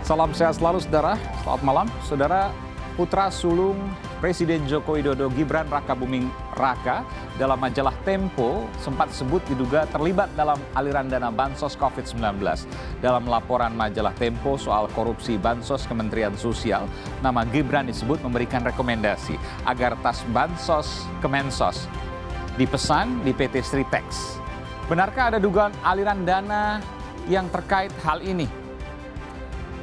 Salam sehat selalu saudara, selamat malam. Saudara, putra sulung Presiden Joko Widodo Gibran Rakabuming Raka dalam majalah Tempo sempat sebut diduga terlibat dalam aliran dana Bansos COVID-19. Dalam laporan majalah Tempo soal korupsi Bansos Kementerian Sosial, nama Gibran disebut memberikan rekomendasi agar tas Bansos Kemensos dipesan di PT Sritex. Benarkah ada dugaan aliran dana yang terkait hal ini?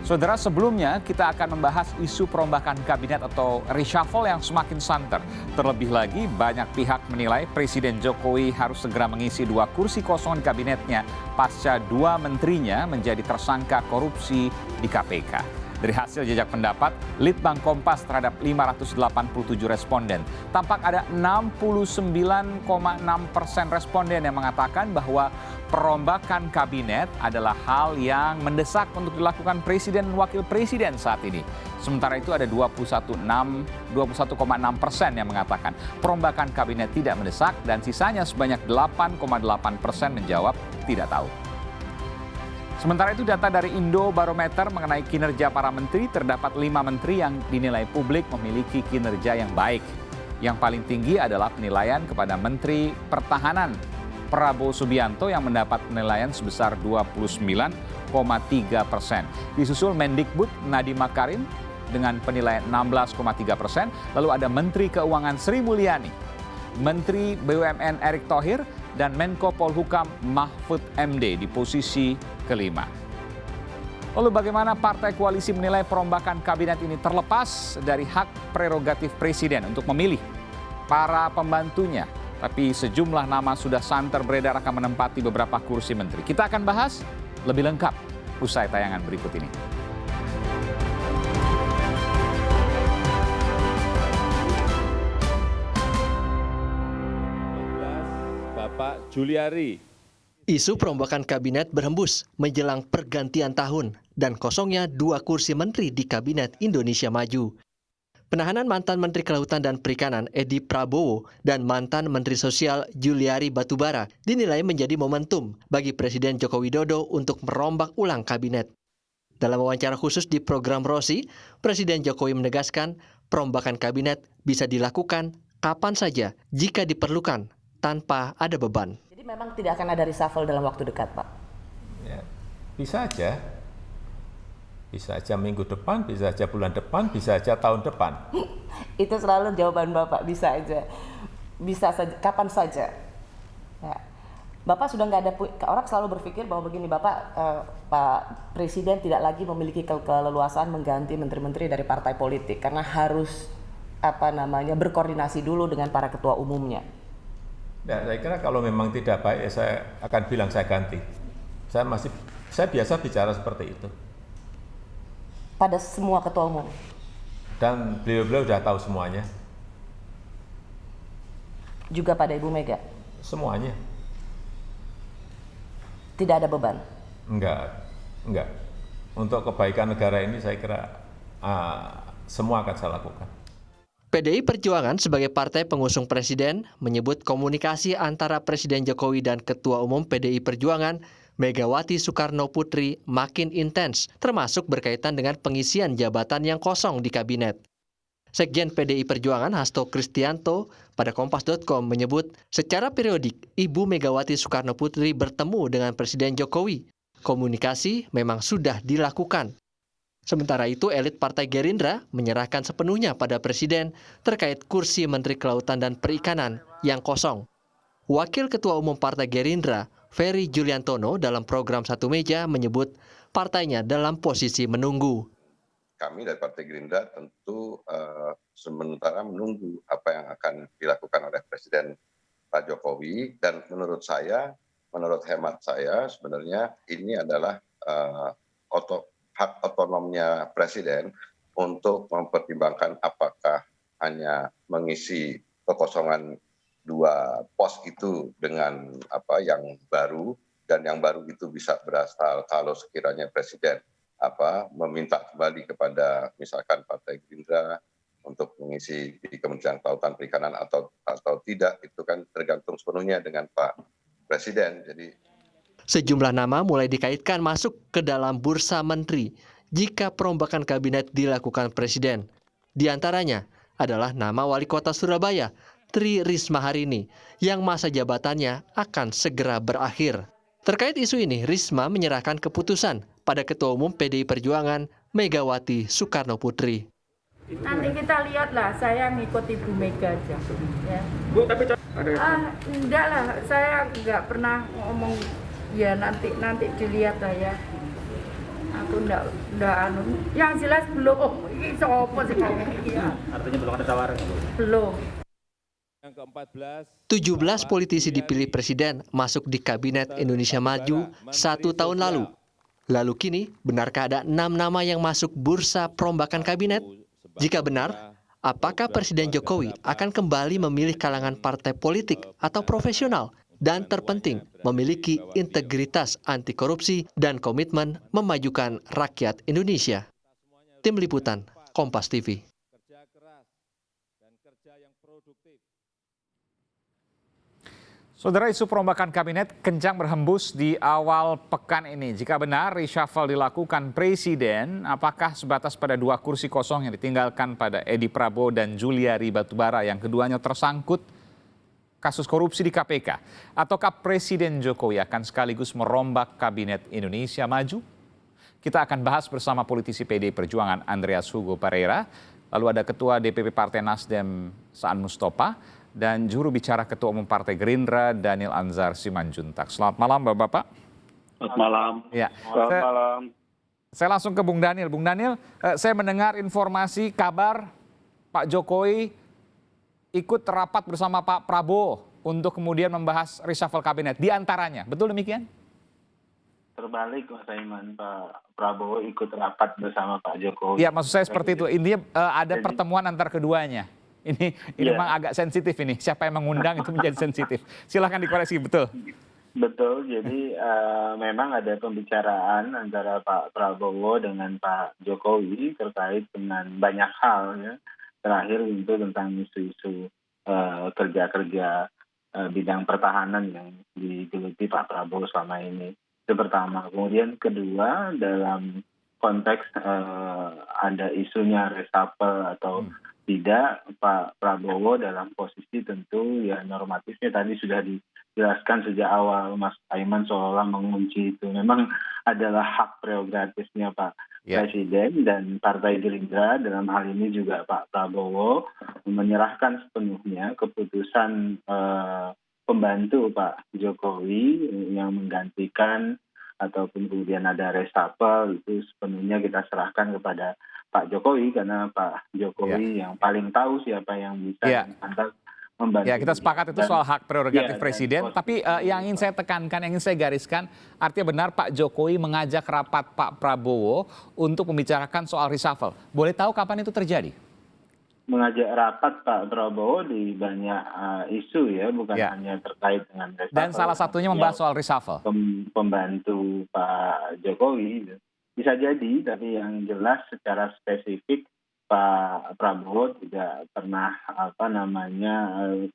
Saudara, sebelumnya kita akan membahas isu perombakan kabinet atau reshuffle yang semakin santer. Terlebih lagi, banyak pihak menilai Presiden Jokowi harus segera mengisi 2 kursi kosong di kabinetnya pasca 2 menterinya menjadi tersangka korupsi di KPK. Dari hasil jejak pendapat Litbang Kompas terhadap 587 responden, tampak ada 69,6% responden yang mengatakan bahwa perombakan kabinet adalah hal yang mendesak untuk dilakukan Presiden dan Wakil Presiden saat ini. Sementara itu ada 21,6% yang mengatakan perombakan kabinet tidak mendesak dan sisanya sebanyak 8,8% menjawab tidak tahu. Sementara itu data dari Indobarometer mengenai kinerja para menteri, terdapat 5 menteri yang dinilai publik memiliki kinerja yang baik. Yang paling tinggi adalah penilaian kepada Menteri Pertahanan Prabowo Subianto yang mendapat penilaian sebesar 29,3%. Disusul Mendikbud Nadiem Makarim dengan penilaian 16,3%. Lalu ada Menteri Keuangan Sri Mulyani, Menteri BUMN Erick Thohir, dan Menko Polhukam Mahfud MD di posisi kelima. Lalu bagaimana partai koalisi menilai perombakan kabinet ini? Terlepas dari hak prerogatif presiden untuk memilih para pembantunya, tapi sejumlah nama sudah santer beredar akan menempati beberapa kursi menteri. Kita akan bahas lebih lengkap usai tayangan berikut ini. Bapak Juliari. Isu perombakan kabinet berhembus menjelang pergantian tahun dan kosongnya 2 kursi menteri di Kabinet Indonesia Maju. Penahanan mantan Menteri Kelautan dan Perikanan Edi Prabowo dan mantan Menteri Sosial Juliari Batubara dinilai menjadi momentum bagi Presiden Joko Widodo untuk merombak ulang kabinet. Dalam wawancara khusus di program Rosi, Presiden Jokowi menegaskan perombakan kabinet bisa dilakukan kapan saja jika diperlukan tanpa ada beban. Jadi memang tidak akan ada reshuffle dalam waktu dekat, Pak? Ya, bisa aja. Bisa aja minggu depan, bisa aja bulan depan, bisa aja tahun depan. Itu selalu jawaban Bapak, bisa aja. Bisa saja, kapan saja. Ya. Bapak sudah nggak ada, orang selalu berpikir bahwa begini, Pak Presiden tidak lagi memiliki keleluasaan mengganti menteri-menteri dari partai politik karena harus berkoordinasi dulu dengan para ketua umumnya. Ya, saya kira kalau memang tidak baik, ya saya akan bilang saya ganti. Saya biasa bicara seperti itu. Pada semua ketua umum. Dan beliau-beliau sudah tahu semuanya. Juga pada Ibu Mega. Semuanya. Tidak ada beban. Enggak. Untuk kebaikan negara ini saya kira semua akan saya lakukan. PDI Perjuangan sebagai partai pengusung presiden menyebut komunikasi antara Presiden Jokowi dan Ketua Umum PDI Perjuangan Megawati Soekarno Putri makin intens, termasuk berkaitan dengan pengisian jabatan yang kosong di kabinet. Sekjen PDI Perjuangan Hasto Kristianto pada Kompas.com menyebut secara periodik Ibu Megawati Soekarno Putri bertemu dengan Presiden Jokowi. Komunikasi memang sudah dilakukan. Sementara itu, elit Partai Gerindra menyerahkan sepenuhnya pada Presiden terkait kursi Menteri Kelautan dan Perikanan yang kosong. Wakil Ketua Umum Partai Gerindra, Ferry Juliantono, dalam program Satu Meja menyebut partainya dalam posisi menunggu. Kami dari Partai Gerindra tentu sementara menunggu apa yang akan dilakukan oleh Presiden Pak Jokowi, dan menurut hemat saya sebenarnya ini adalah hak otonomnya Presiden untuk mempertimbangkan apakah hanya mengisi kekosongan 2 pos itu dengan yang baru, dan yang baru itu bisa berasal kalau sekiranya Presiden meminta kembali kepada misalkan Partai Gerindra untuk mengisi di Kementerian Kelautan Perikanan atau tidak, itu kan tergantung sepenuhnya dengan Pak Presiden. Jadi Sejumlah nama mulai dikaitkan masuk ke dalam bursa menteri jika perombakan kabinet dilakukan Presiden. Di antaranya adalah nama Wali Kota Surabaya, Tri Risma Harini, yang masa jabatannya akan segera berakhir. Terkait isu ini, Risma menyerahkan keputusan pada Ketua Umum PDI Perjuangan, Megawati Soekarno Putri. Nanti kita lihatlah, saya ngikut Ibu Mega aja. Ya. Bu, tapi Enggak lah, saya nggak pernah ngomong ya nanti dilihat lah ya. Aku enggak anu. Yang jelas belum. Ini sopo sih ngomong iki ya. artinya belum ada tawaran. Belum. Yang ke-14, 17 politisi dipilih Presiden masuk di Kabinet Indonesia Maju 1 tahun lalu. Lalu kini, benarkah ada 6 nama yang masuk bursa perombakan kabinet? Jika benar, apakah Presiden Jokowi akan kembali memilih kalangan partai politik atau profesional? Dan terpenting, memiliki integritas anti korupsi dan komitmen memajukan rakyat Indonesia. Tim Liputan, Kompas TV. kerja keras dan kerja yang produktif. Saudara, isu perombakan kabinet kencang berhembus di awal pekan ini. Jika benar reshuffle dilakukan Presiden, apakah sebatas pada 2 kursi kosong yang ditinggalkan pada Edi Prabowo dan Juliari Batubara yang keduanya tersangkut kasus korupsi di KPK? Ataukah Presiden Jokowi akan sekaligus merombak Kabinet Indonesia Maju? Kita akan bahas bersama politisi PDI Perjuangan Andreas Hugo Pereira, lalu ada Ketua DPP Partai Nasdem Saan Mustafa, dan juru bicara Ketua Umum Partai Gerindra Daniel Anzar Simanjuntak. Selamat malam Bapak-Bapak. Selamat malam. Ya, Selamat malam. saya langsung ke Bung Daniel. Bung Daniel, saya mendengar informasi kabar Pak Jokowi ikut rapat bersama Pak Prabowo untuk kemudian membahas reshuffle kabinet. Di antaranya, betul demikian? Terbalik Mas Aiman, Pak Prabowo ikut rapat bersama Pak Jokowi. Ya, maksud saya seperti itu. Intinya ada pertemuan antar keduanya. Ini Iya. memang agak sensitif ini. Siapa yang mengundang itu menjadi sensitif. Silahkan dikoreksi, betul. Betul, jadi memang ada pembicaraan antara Pak Prabowo dengan Pak Jokowi terkait dengan banyak hal ya. Terakhir itu tentang isu-isu kerja-kerja bidang pertahanan yang digeluti Pak Prabowo selama ini. Itu pertama. Kemudian kedua, dalam konteks ada isunya reshuffle atau tidak, Pak Prabowo dalam posisi tentu ya normatifnya tadi sudah dijelaskan sejak awal Mas Aiman seolah mengunci itu. Memang adalah hak prerogatifnya Pak Presiden dan Partai Gerindra, dalam hal ini juga Pak Prabowo menyerahkan sepenuhnya keputusan pembantu Pak Jokowi yang menggantikan ataupun kemudian ada reshuffle, itu sepenuhnya kita serahkan kepada Pak Jokowi karena Pak Jokowi yang paling tahu siapa yang bisa dan pantas membantu. Ya, kita sepakat itu soal hak prerogatif Presiden. dan Tapi yang ingin saya tekankan, yang ingin saya gariskan, artinya benar Pak Jokowi mengajak rapat Pak Prabowo untuk membicarakan soal reshuffle. Boleh tahu kapan itu terjadi? Mengajak rapat Pak Prabowo di banyak isu ya, bukan hanya terkait dengan reshuffle. Dan salah satunya membahas soal reshuffle. Pembantu Pak Jokowi bisa jadi, tapi yang jelas secara spesifik Pak Prabowo tidak pernah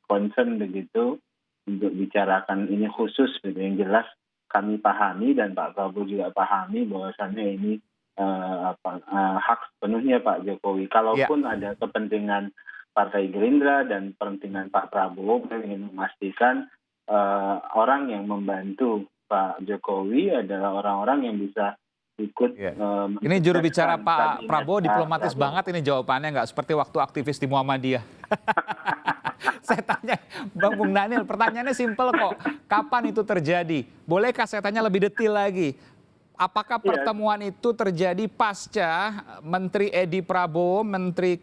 concern begitu untuk bicarakan ini khusus gitu. Yang jelas kami pahami dan Pak Prabowo juga pahami bahwasannya ini hak sepenuhnya Pak Jokowi. Kalaupun ada kepentingan Partai Gerindra dan kepentingan Pak Prabowo, saya ingin memastikan orang yang membantu Pak Jokowi adalah orang-orang yang bisa ikut. Ini juru bicara Pak Prabowo diplomatis banget ini jawabannya, nggak seperti waktu aktivis di Muhammadiyah. Saya tanya, Bung Daniel, pertanyaannya simpel kok. Kapan itu terjadi? Bolehkah saya tanya lebih detail lagi? Apakah pertemuan itu terjadi pasca Menteri Edi Prabowo, Menteri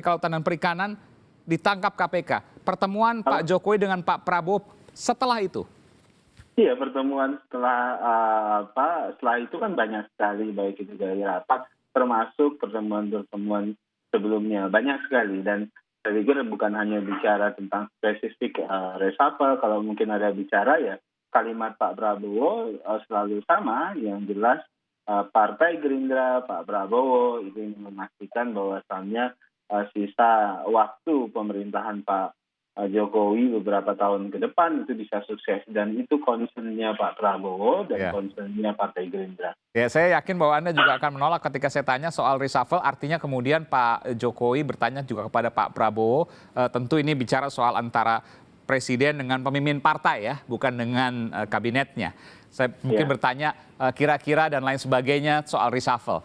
Kelautan dan Perikanan ditangkap KPK? Pertemuan Pak Jokowi dengan Pak Prabowo setelah itu? Iya, pertemuan setelah itu kan banyak sekali, baik itu dari rapat, termasuk pertemuan-pertemuan sebelumnya, banyak sekali. Dan saya pikir bukan hanya bicara tentang spesifik reshuffle, kalau mungkin ada bicara ya kalimat Pak Prabowo selalu sama, yang jelas Partai Gerindra, Pak Prabowo itu memastikan bahwasannya sisa waktu pemerintahan Pak Jokowi beberapa tahun ke depan itu bisa sukses, dan itu concernnya Pak Prabowo dan concernnya Partai Gerindra. Ya, saya yakin bahwa Anda juga akan menolak ketika saya tanya soal reshuffle, artinya kemudian Pak Jokowi bertanya juga kepada Pak Prabowo, tentu ini bicara soal antara presiden dengan pemimpin partai ya, bukan dengan kabinetnya. Saya mungkin bertanya kira-kira dan lain sebagainya soal reshuffle.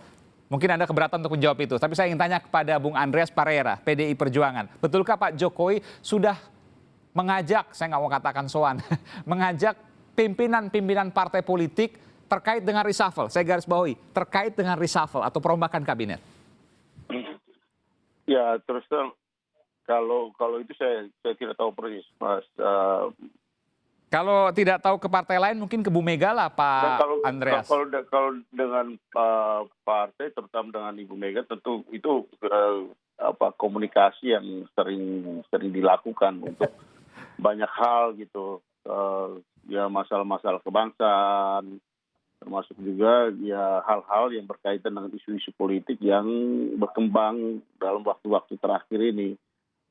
Mungkin Anda keberatan untuk menjawab itu, tapi saya ingin tanya kepada Bung Andreas Pareera, PDI Perjuangan. Betulkah Pak Jokowi sudah mengajak, saya nggak mau katakan sowan, mengajak pimpinan-pimpinan partai politik terkait dengan reshuffle? Saya garis bawahi, terkait dengan reshuffle atau perombakan kabinet. Ya, terus terang, kalau itu saya tidak tahu persis, Mas. Kalau tidak tahu ke partai lain, mungkin ke Bu Mega lah, Pak Andreas. Kalau dengan partai, terutama dengan Ibu Mega, tentu itu komunikasi yang sering dilakukan untuk banyak hal gitu, ya masalah-masalah kebangsaan, termasuk juga ya hal-hal yang berkaitan dengan isu-isu politik yang berkembang dalam waktu-waktu terakhir ini.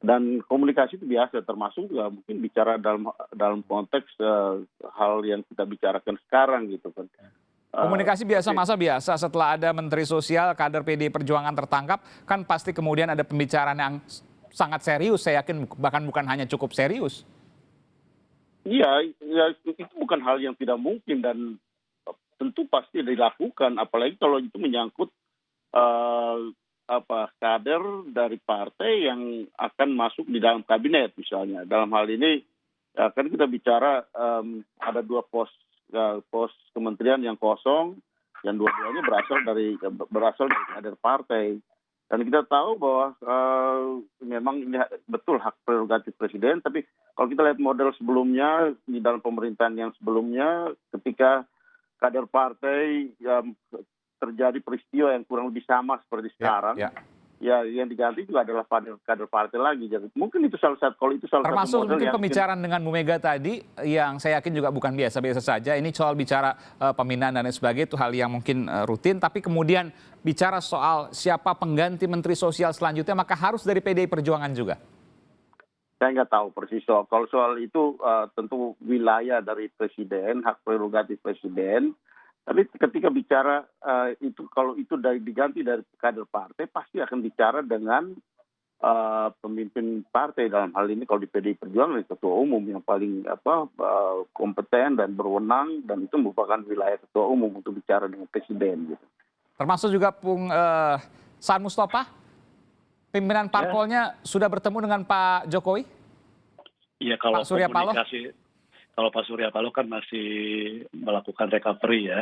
Dan komunikasi itu biasa, termasuk juga mungkin bicara dalam konteks hal yang kita bicarakan sekarang gitu kan. Komunikasi biasa, masa biasa setelah ada Menteri Sosial, kader PDI Perjuangan tertangkap, kan pasti kemudian ada pembicaraan yang sangat serius, saya yakin bahkan bukan hanya cukup serius. Iya, ya, itu bukan hal yang tidak mungkin dan tentu pasti dilakukan, apalagi kalau itu menyangkut kader dari partai yang akan masuk di dalam kabinet misalnya. Dalam hal ini kan kita bicara ada 2 pos kementerian yang kosong, yang dua-duanya berasal dari kader partai. Dan kita tahu bahwa memang ini betul hak prerogatif presiden, tapi kalau kita lihat model sebelumnya di dalam pemerintahan yang sebelumnya, ketika kader partai terjadi peristiwa yang kurang lebih sama seperti sekarang, ya yang diganti juga adalah kader partai lagi. Jadi mungkin itu salah satu termasuk model mungkin yang pembicaraan dengan Bu Mega tadi yang saya yakin juga bukan biasa-biasa saja. Ini soal bicara pemindahan dan lain sebagainya, itu hal yang mungkin rutin, tapi kemudian bicara soal siapa pengganti Menteri Sosial selanjutnya, maka harus dari PDI Perjuangan juga. saya nggak tahu persis kalau soal itu, tentu wilayah dari presiden, hak prerogatif presiden. Tapi ketika bicara itu, kalau itu diganti dari kader partai, pasti akan bicara dengan pemimpin partai. Dalam hal ini kalau di PDI Perjuangan, ketua umum yang paling kompeten dan berwenang, dan itu merupakan wilayah ketua umum untuk bicara dengan presiden. Gitu. Termasuk juga Bung Saan Mustafa, pimpinan parpolnya sudah bertemu dengan Pak Jokowi? Iya, kalau Pak Surya Paloh? Kalau Pak Surya Paloh kan masih melakukan recovery ya,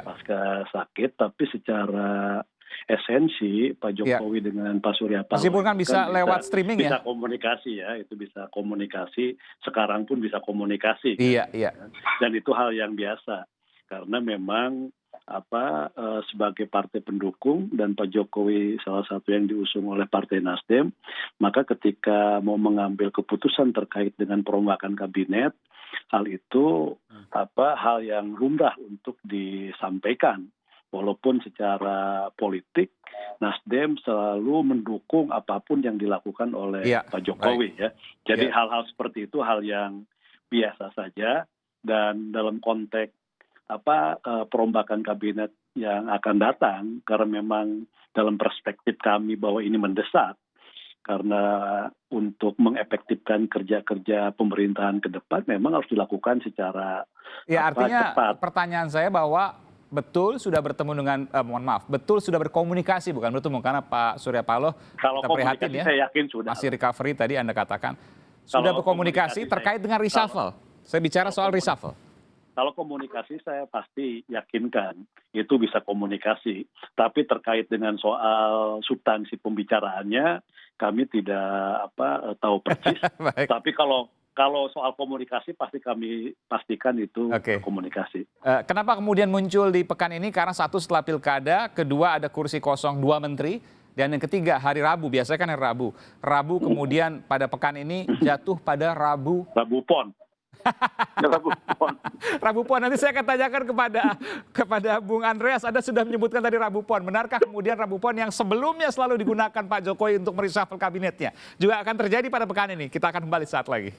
pasca sakit, tapi secara esensi Pak Jokowi dengan Pak Surya Paloh meskipun kan bisa lewat streaming bisa ya? komunikasi ya, itu bisa komunikasi, sekarang pun bisa komunikasi. Iya. Dan itu hal yang biasa, karena memang sebagai partai pendukung dan Pak Jokowi salah satu yang diusung oleh Partai Nasdem, maka ketika mau mengambil keputusan terkait dengan perombakan kabinet, hal itu hal yang lumrah untuk disampaikan. Walaupun secara politik Nasdem selalu mendukung apapun yang dilakukan oleh Pak Jokowi ya. Jadi hal-hal seperti itu hal yang biasa saja, dan dalam konteks perombakan kabinet yang akan datang, karena memang dalam perspektif kami bahwa ini mendesak, karena untuk mengefektifkan kerja-kerja pemerintahan ke depan memang harus dilakukan secara artinya cepat. Pertanyaan saya bahwa betul sudah bertemu dengan, betul sudah berkomunikasi, bukan bertemu, karena Pak Surya Paloh, kalau kita prihatin ya, saya yakin sudah. Masih recovery tadi Anda katakan. Sudah berkomunikasi terkait dengan reshuffle. Saya bicara soal reshuffle. Kalau komunikasi saya pasti yakinkan itu bisa komunikasi. Tapi terkait dengan soal substansi pembicaraannya kami tidak tahu persis. Tapi kalau soal komunikasi pasti kami pastikan itu komunikasi. Kenapa kemudian muncul di pekan ini? Karena satu, setelah pilkada, kedua ada kursi kosong 2 menteri, dan yang ketiga hari Rabu, biasanya kan hari Rabu. Rabu kemudian pada pekan ini jatuh pada Rabu Pon. Rabu Pon. Rabu Pon, nanti saya akan tanyakan kepada Bung Andreas. Anda sudah menyebutkan tadi Rabu Pon. Benarkah kemudian Rabu Pon yang sebelumnya selalu digunakan Pak Jokowi untuk mereshuffle kabinetnya juga akan terjadi pada pekan ini? Kita akan kembali saat lagi.